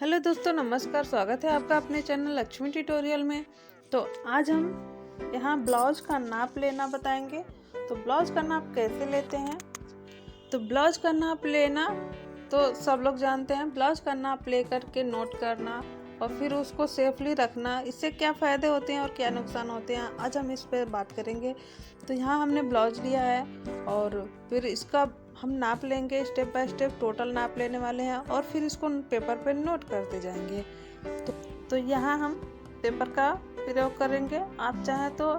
Hello दोस्तों, नमस्कार। स्वागत है आपका अपने चैनल लक्ष्मी ट्यूटोरियल में। तो आज हम यहाँ ब्लाउज का नाप लेना बताएंगे। तो ब्लाउज का नाप कैसे लेते हैं। तो ब्लाउज का नाप लेना तो सब लोग जानते हैं। ब्लाउज का नाप ले करके नोट करना और फिर उसको सेफली रखना, इससे क्या फ़ायदे होते हैं और क्या नुकसान होते हैं, आज हम इस पर बात करेंगे। तो यहाँ हमने ब्लाउज लिया है और फिर इसका हम नाप लेंगे, स्टेप बाय स्टेप टोटल नाप लेने वाले हैं और फिर इसको पेपर पे नोट करते जाएंगे। तो यहाँ हम पेपर का प्रयोग करेंगे। आप चाहें तो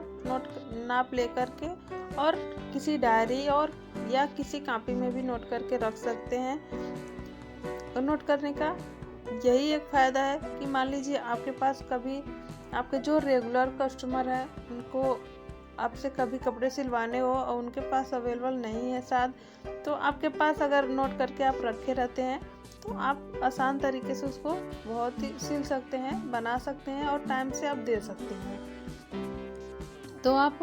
नाप ले करके और किसी डायरी और या किसी कॉपी में भी नोट करके रख सकते हैं। और नोट करने का यही एक फ़ायदा है कि मान लीजिए आपके पास कभी आपके जो रेगुलर कस्टमर हैं उनको आपसे कभी कपड़े सिलवाने हो और उनके पास अवेलेबल नहीं है साथ, तो आपके पास अगर नोट करके आप रखे रहते हैं तो आप आसान तरीके से उसको बहुत ही सिल सकते हैं, बना सकते हैं और टाइम से आप दे सकते हैं। तो आप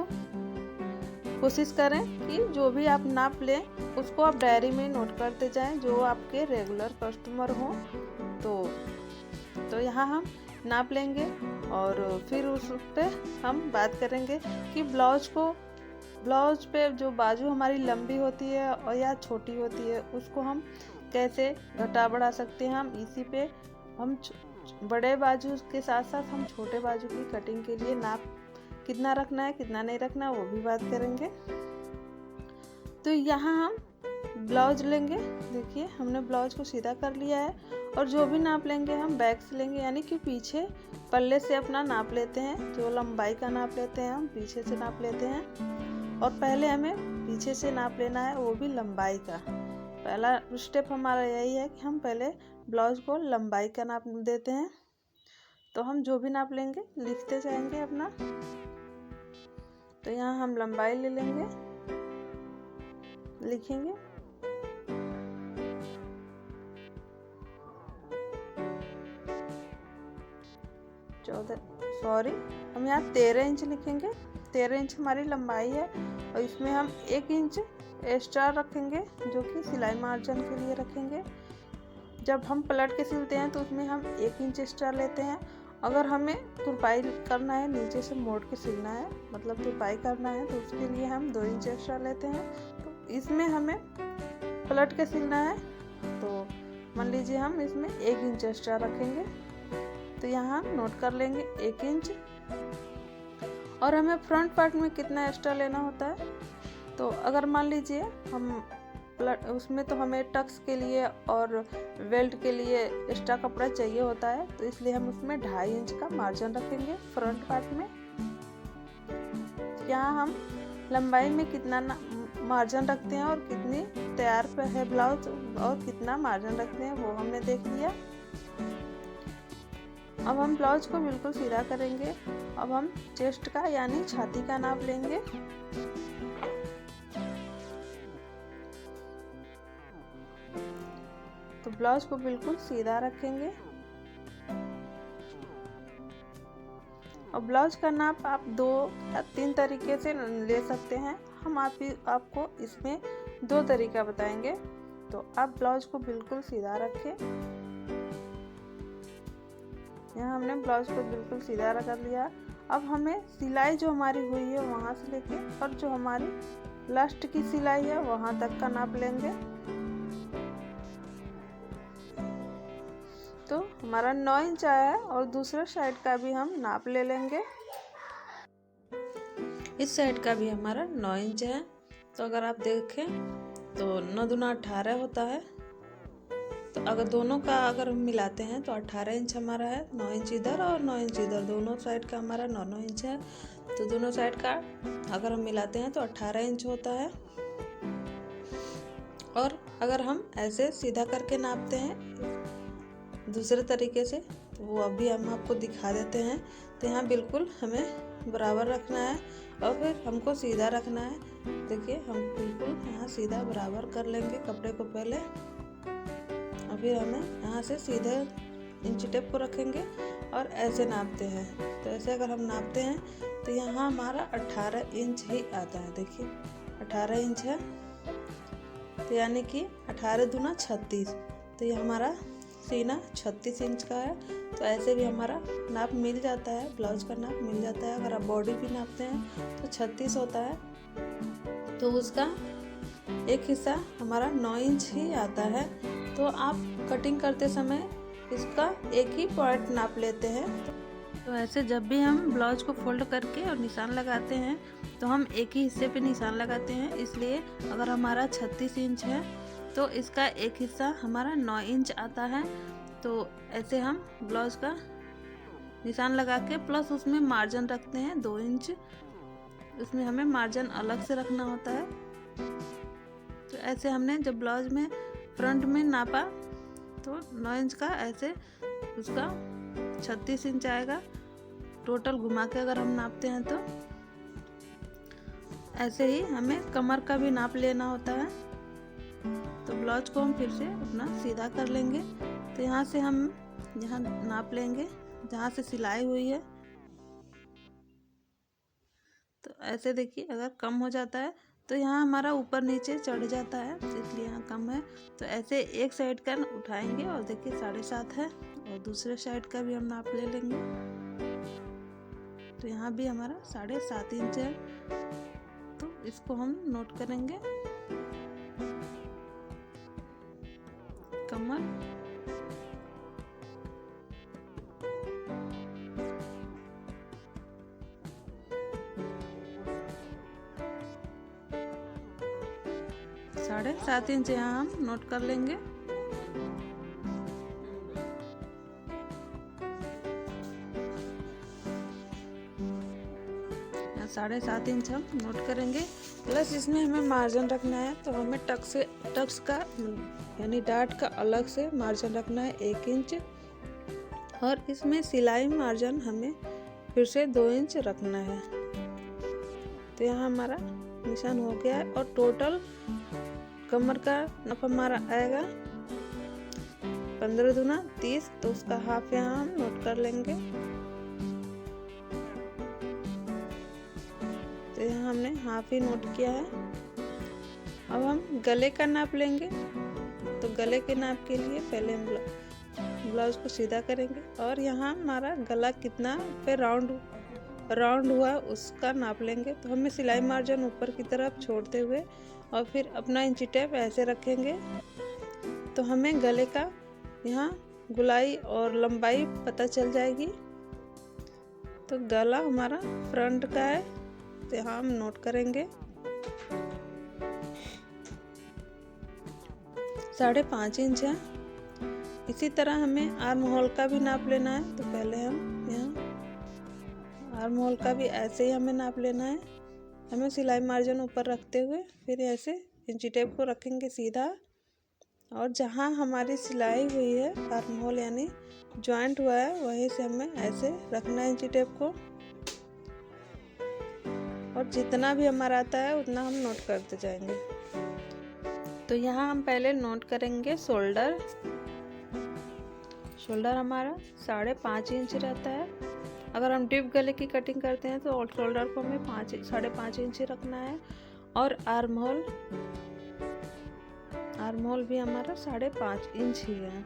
कोशिश करें कि जो भी आप नाप लें उसको आप डायरी में नोट करते जाएं, जो आपके रेगुलर कस्टमर हों। तो यहाँ हम नाप लेंगे और फिर उस पे हम बात करेंगे कि ब्लाउज पे जो बाजू हमारी लंबी होती है और या छोटी होती है उसको हम कैसे घटा बढ़ा सकते हैं। हम इसी पे हम बड़े बाजू के साथ साथ हम छोटे बाजू की कटिंग के लिए नाप कितना रखना है कितना नहीं रखना है वो भी बात करेंगे। तो यहाँ हम ब्लाउज लेंगे। देखिए हमने ब्लाउज को सीधा कर लिया है और जो भी नाप लेंगे हम बैक से लेंगे, यानी कि पीछे पल्ले से अपना नाप लेते हैं। जो लंबाई का नाप लेते हैं हम पीछे से नाप लेते हैं और पहले हमें पीछे से नाप लेना है, वो भी लंबाई का। पहला स्टेप हमारा यही है कि हम पहले ब्लाउज को लंबाई का नाप देते हैं। तो हम जो भी नाप लेंगे लिखते जाएंगे अपना। तो यहाँ हम लंबाई ले लेंगे, लिखेंगे। हम यहाँ 13 इंच लिखेंगे। 13 इंच हमारी लंबाई है और इसमें हम 1 इंच एक्स्ट्रा रखेंगे जो कि सिलाई मार्जिन के लिए रखेंगे। जब हम पलट के सिलते हैं तो उसमें हम 1 इंच एक्स्ट्रा लेते हैं। अगर हमें तुरपाई करना है, नीचे से मोड़ के सिलना है, मतलब तुरपाई करना है, तो उसके लिए हम 2 इंच एक्स्ट्रा लेते हैं। तो इसमें हमें पलट के सिलना है तो मान लीजिए हम इसमें 1 इंच एक्स्ट्रा रखेंगे। तो यहाँ नोट कर लेंगे 1 इंच। और हमें फ्रंट पार्ट में कितना एक्स्ट्रा लेना होता है, तो अगर मान लीजिए हम उसमें तो हमें टक्स के लिए और बेल्ट के लिए एक्स्ट्रा कपड़ा चाहिए होता है, तो इसलिए हम उसमें 2.5 इंच का मार्जिन रखेंगे फ्रंट पार्ट में। यहाँ हम लंबाई में कितना मार्जिन रखते हैं और कितनी तैयार पे है ब्लाउज और कितना मार्जिन रखते हैं वो हमने देख लिया। अब हम ब्लाउज को बिल्कुल सीधा करेंगे। अब हम चेस्ट का यानी छाती का नाप लेंगे। तो ब्लाउज को बिल्कुल सीधा रखेंगे और ब्लाउज का नाप आप 2 या 3 तरीके से ले सकते हैं। हम आपको इसमें 2 तरीका बताएंगे। तो आप ब्लाउज को बिल्कुल सीधा रखें। यहाँ हमने ब्लाउज को बिल्कुल सीधा कर लिया। अब हमें सिलाई जो हमारी हुई है वहाँ से लेके और जो हमारी लास्ट की सिलाई है वहाँ तक का नाप लेंगे। तो हमारा 9 इंच आया है और दूसरे साइड का भी हम नाप ले लेंगे। इस साइड का भी हमारा 9 इंच है। तो अगर आप देखें तो 9 दूना 18 होता है। तो अगर दोनों का अगर हम मिलाते हैं तो 18 इंच हमारा है। 9 इंच इधर और 9 इंच इधर, दोनों साइड का हमारा 9-9 इंच है। तो दोनों साइड का अगर हम मिलाते हैं तो 18 इंच होता है। और अगर हम ऐसे सीधा करके नापते हैं दूसरे तरीके से तो वो अभी हम आपको दिखा देते हैं। तो यहाँ बिल्कुल हमें बराबर रखना है और फिर हमको सीधा रखना है। देखिए हम बिल्कुल यहाँ सीधा बराबर कर लेंगे कपड़े को पहले और फिर हमें यहाँ से सीधे इंच टेप को रखेंगे और ऐसे नापते हैं। तो ऐसे अगर हम नापते हैं तो यहाँ हमारा 18 इंच ही आता है। देखिए 18 इंच है, तो यानी कि 18 दूना 36। तो ये हमारा सीना 36 इंच का है, तो ऐसे भी हमारा नाप मिल जाता है, ब्लाउज का नाप मिल जाता है। अगर आप बॉडी भी नापते हैं तो 36 होता है, तो उसका एक हिस्सा हमारा 9 इंच ही आता है। तो आप कटिंग करते समय इसका एक ही पॉइंट नाप लेते हैं। तो ऐसे जब भी हम ब्लाउज को फोल्ड करके और निशान लगाते हैं तो हम एक ही हिस्से पे निशान लगाते हैं। इसलिए अगर हमारा 36 इंच है तो इसका एक हिस्सा हमारा 9 इंच आता है। तो ऐसे हम ब्लाउज का निशान लगा के प्लस उसमें मार्जिन रखते हैं 2 इंच, उसमें हमें मार्जिन अलग से रखना होता है। तो ऐसे हमने जब ब्लाउज में फ्रंट में नापा तो 9 इंच का ऐसे उसका 36 इंच आएगा। टोटल घुमा के अगर हम नापते हैं तो ऐसे ही हमें कमर का भी नाप लेना होता है। तो ब्लाउज को हम फिर से अपना सीधा कर लेंगे। तो यहाँ से हम यहाँ नाप लेंगे जहाँ से सिलाई हुई है। तो ऐसे देखिए अगर कम हो जाता है तो यहाँ हमारा ऊपर नीचे चढ़ जाता है, इसलिए यहाँ कम है। तो ऐसे एक साइड का उठाएंगे और देखिए 7.5 है, और दूसरे साइड का भी हम नाप ले लेंगे। तो यहाँ भी हमारा 7.5 इंच है, तो इसको हम नोट करेंगे। कमर, साढ़े 7 इंच यहाँ हम नोट कर लेंगे। यहाँ 7.5 इंच हम नोट करेंगे। प्लस इसमें हमें मार्जिन रखना है, तो हमें टक्स का यानी डार्ट का अलग से मार्जिन रखना है 1 इंच, और इसमें सिलाई मार्जिन हमें फिर से 2 इंच रखना है। तो यहाँ हमारा निशान हो गया है, और टोटल कमर का नाप हमारा आएगा 15 दूना 30, तो उसका हाफ यहाँ हम नोट कर लेंगे। तो यहाँ हमने हाफ ही नोट किया है। अब हम गले का नाप लेंगे। तो गले के नाप के लिए पहले हम ब्लाउज को सीधा करेंगे, और यहाँ हमारा गला कितना पे राउंड हुआ उसका नाप लेंगे। तो हमें सिलाई मार्जिन ऊपर की तरफ छोड़ते हुए और फिर अपना इंची टेप ऐसे रखेंगे। तो हमें गले का यहाँ गोलाई और लंबाई पता चल जाएगी। तो गला हमारा फ्रंट का है, तो यहाँ हम नोट करेंगे 5.5 इंच है। इसी तरह हमें आर्म होल का भी नाप लेना है। तो पहले हम यहाँ आर्म होल का भी ऐसे ही हमें नाप लेना है। हमें सिलाई मार्जिन ऊपर रखते हुए फिर ऐसे इंची टेप को रखेंगे सीधा, और जहाँ हमारी सिलाई हुई है आर्म होल यानी जॉइंट हुआ है वहीं से हमें ऐसे रखना है इंची टेप को, और जितना भी हमारा आता है उतना हम नोट करते जाएंगे। तो यहाँ हम पहले नोट करेंगे शोल्डर हमारा 5.5 इंच रहता है। अगर हम डीप गले की कटिंग करते हैं तो शोल्डर को हमें 5.5 इंच रखना है। और आर्म होल भी हमारा 5.5 इंच ही है।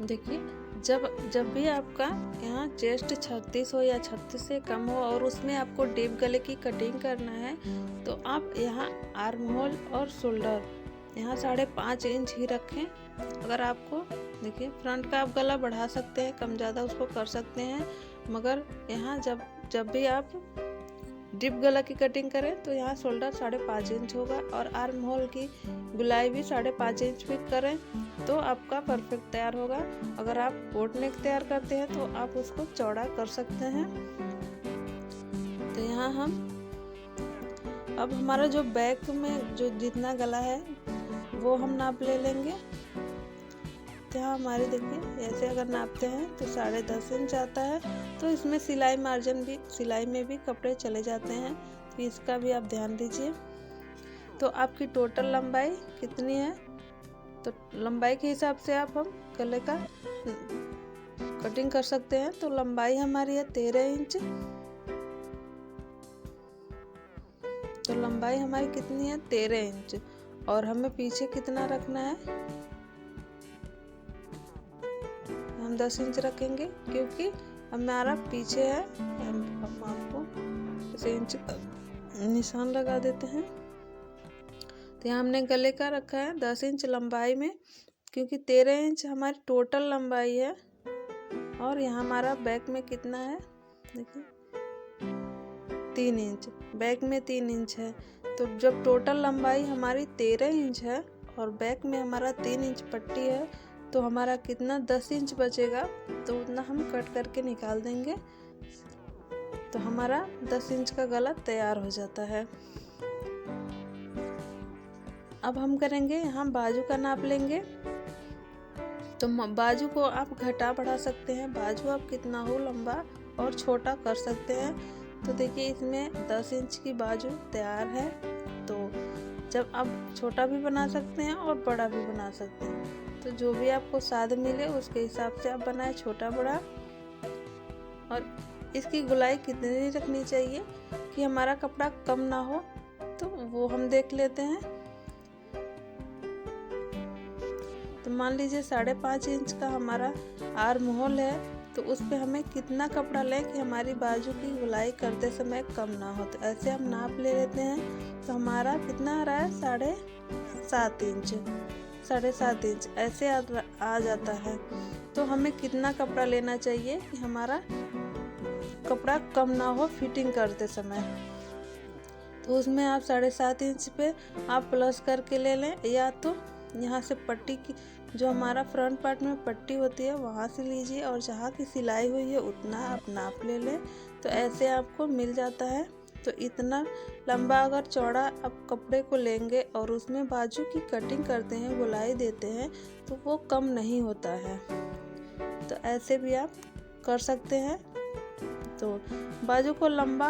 देखिए जब भी आपका यहाँ चेस्ट 36 हो या 36 से कम हो और उसमें आपको डीप गले की कटिंग करना है, तो आप यहाँ आर्म होल और शोल्डर यहाँ 5.5 इंच ही रखें। अगर आपको देखिए फ्रंट का आप गला बढ़ा सकते हैं, कम ज़्यादा उसको कर सकते हैं, मगर यहाँ जब भी आप डीप गला की कटिंग करें तो यहाँ शोल्डर 5.5 इंच होगा, और आर्म होल की गुलाई भी 5.5 इंच भी करें तो आपका परफेक्ट तैयार होगा। अगर आप बोट नेक तैयार करते हैं तो आप उसको चौड़ा कर सकते हैं। तो यहाँ हम अब हमारा जो बैक में जो जितना गला है वो हम नाप ले लेंगे। तो यहाँ हमारे देखिए ऐसे अगर नापते हैं तो 10.5 इंच आता है। तो इसमें सिलाई में भी कपड़े चले जाते हैं, तो इसका भी आप ध्यान दीजिए। तो आपकी टोटल लंबाई कितनी है, तो लंबाई के हिसाब से हम गले का कटिंग कर सकते हैं। तो लंबाई हमारी है 13 इंच। तो लंबाई हमारी कितनी है 13 इंच, और हमें पीछे कितना रखना है हम 10 इंच रखेंगे, क्योंकि हमारा पीछे है। हम आपको इसे इंच निशान लगा देते हैं। तो यहाँ हमने गले का रखा है 10 इंच लंबाई में, क्योंकि 13 इंच हमारी टोटल लंबाई है। और यहाँ हमारा बैक में कितना है, देखिए 3 इंच, बैक में 3 इंच है। तो जब टोटल लंबाई हमारी 13 इंच है और बैक में हमारा 3 इंच पट्टी है, तो हमारा कितना 10 इंच बचेगा, तो उतना हम कट करके निकाल देंगे। तो हमारा 10 इंच का गला तैयार हो जाता है। अब हम करेंगे यहाँ बाजू का नाप लेंगे। तो बाजू को आप घटा बढ़ा सकते हैं, बाजू आप कितना हो लंबा और छोटा कर सकते हैं। तो देखिए इसमें 10 इंच की बाजू तैयार है। तो जब आप छोटा भी बना सकते हैं और बड़ा भी बना सकते हैं, तो जो भी आपको साध मिले उसके हिसाब से आप बनाए, छोटा बड़ा। और इसकी गुलाई कितनी रखनी चाहिए कि हमारा कपड़ा कम ना हो, तो वो हम देख लेते हैं। तो मान लीजिए 5.5 इंच का हमारा आर्म होल है, तो उस पे हमें कितना कपड़ा लें कि हमारी बाजू की गुलाई करते समय कम ना हो। तो ऐसे हम नाप ले लेते हैं। तो हमारा कितना आ रहा है 7.5 इंच, 7.5 इंच ऐसे आ जाता है। तो हमें कितना कपड़ा लेना चाहिए कि हमारा कपड़ा कम ना हो फिटिंग करते समय। तो उसमें आप 7.5 इंच पे आप प्लस करके ले लें, या तो यहाँ से पट्टी की जो हमारा फ्रंट पार्ट में पट्टी होती है वहाँ से लीजिए, और जहाँ की सिलाई हुई है उतना आप नाप ले लें। तो ऐसे आपको मिल जाता है। तो इतना लंबा अगर चौड़ा आप कपड़े को लेंगे और उसमें बाजू की कटिंग करते हैं, गोलाई देते हैं, तो वो कम नहीं होता है। तो ऐसे भी आप कर सकते हैं। तो बाजू को लंबा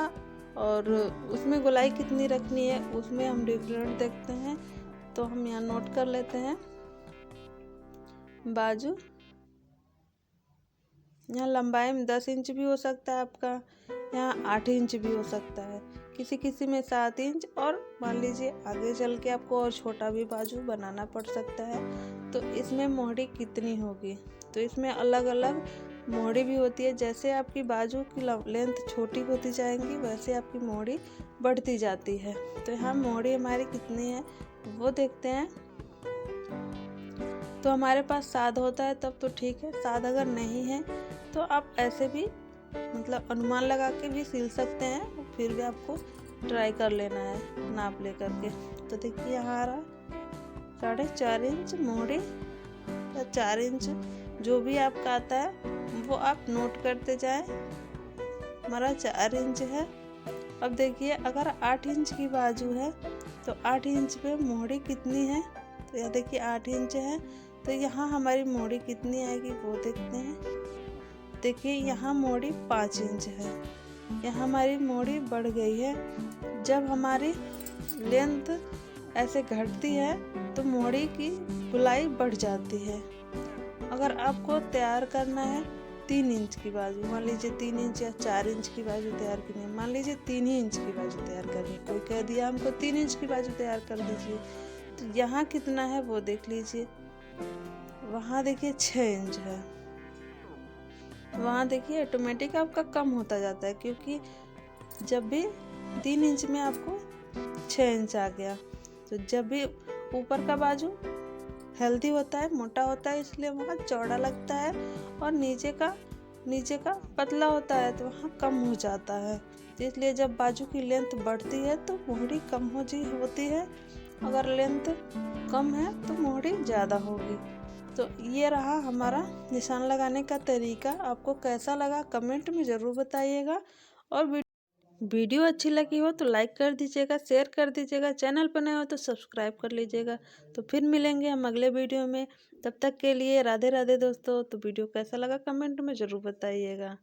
और उसमें गोलाई कितनी रखनी है उसमें हम डिफरेंट देखते हैं। तो हम यहाँ नोट कर लेते हैं। बाजू यहाँ लंबाई में 10 इंच भी हो सकता है आपका, यहाँ 8 इंच भी हो सकता है, किसी किसी में 7 इंच, और मान लीजिए आगे चल के आपको और छोटा भी बाजू बनाना पड़ सकता है। तो इसमें मोहरी कितनी होगी, तो इसमें अलग अलग मोहरी भी होती है। जैसे आपकी बाजू की लेंथ छोटी होती जाएंगी वैसे आपकी मोहरी बढ़ती जाती है। तो यहाँ मोहरी हमारी कितनी है वो देखते हैं। तो हमारे पास साध होता है तब तो ठीक है, साध अगर नहीं है तो आप ऐसे भी मतलब अनुमान लगा के भी सिल सकते हैं, फिर भी आपको ट्राई कर लेना है नाप ले करके। तो देखिए यहाँ आ रहा 4.5 इंच मोहरी या 4 इंच, जो भी आपका आता है वो आप नोट करते जाएं। हमारा 4 इंच है। अब देखिए अगर 8 इंच की बाजू है तो 8 इंच पे मोहरी कितनी है, तो यह देखिए 8 इंच है। तो यहाँ हमारी मोहरी कितनी आएगी वो देखते हैं। देखिए यहाँ मोहरी 5 इंच है, यहाँ हमारी मोहरी बढ़ गई है। जब हमारी लेंथ ऐसे घटती है तो मोहरी की गुलाई बढ़ जाती है। अगर आपको तैयार करना है 3 इंच की बाजू, मान लीजिए 3 इंच या 4 इंच की बाजू तैयार करनी है, मान लीजिए 3 ही इंच की बाजू तैयार करनी है, कोई कह दिया हमको 3 इंच की बाजू तैयार कर दीजिए, तो यहाँ कितना है वो देख लीजिए। वहाँ देखिए 6 इंच है, वहाँ देखिए ऑटोमेटिक आपका कम होता जाता है, क्योंकि जब भी 3 इंच में आपको 6 इंच आ गया। तो जब भी ऊपर का बाजू हेल्दी होता है, मोटा होता है, इसलिए वहाँ चौड़ा लगता है, और नीचे का पतला होता है तो वहाँ कम हो जाता है। तो इसलिए जब बाजू की लेंथ बढ़ती है तो मोहरी कम होती है, अगर लेंथ कम है तो मोहरी ज़्यादा होगी। तो ये रहा हमारा निशान लगाने का तरीका। आपको कैसा लगा कमेंट में ज़रूर बताइएगा, और वीडियो अच्छी लगी हो तो लाइक कर दीजिएगा, शेयर कर दीजिएगा, चैनल पर नए हो तो सब्सक्राइब कर लीजिएगा। तो फिर मिलेंगे हम अगले वीडियो में, तब तक के लिए राधे राधे दोस्तों। तो वीडियो कैसा लगा कमेंट में ज़रूर बताइएगा।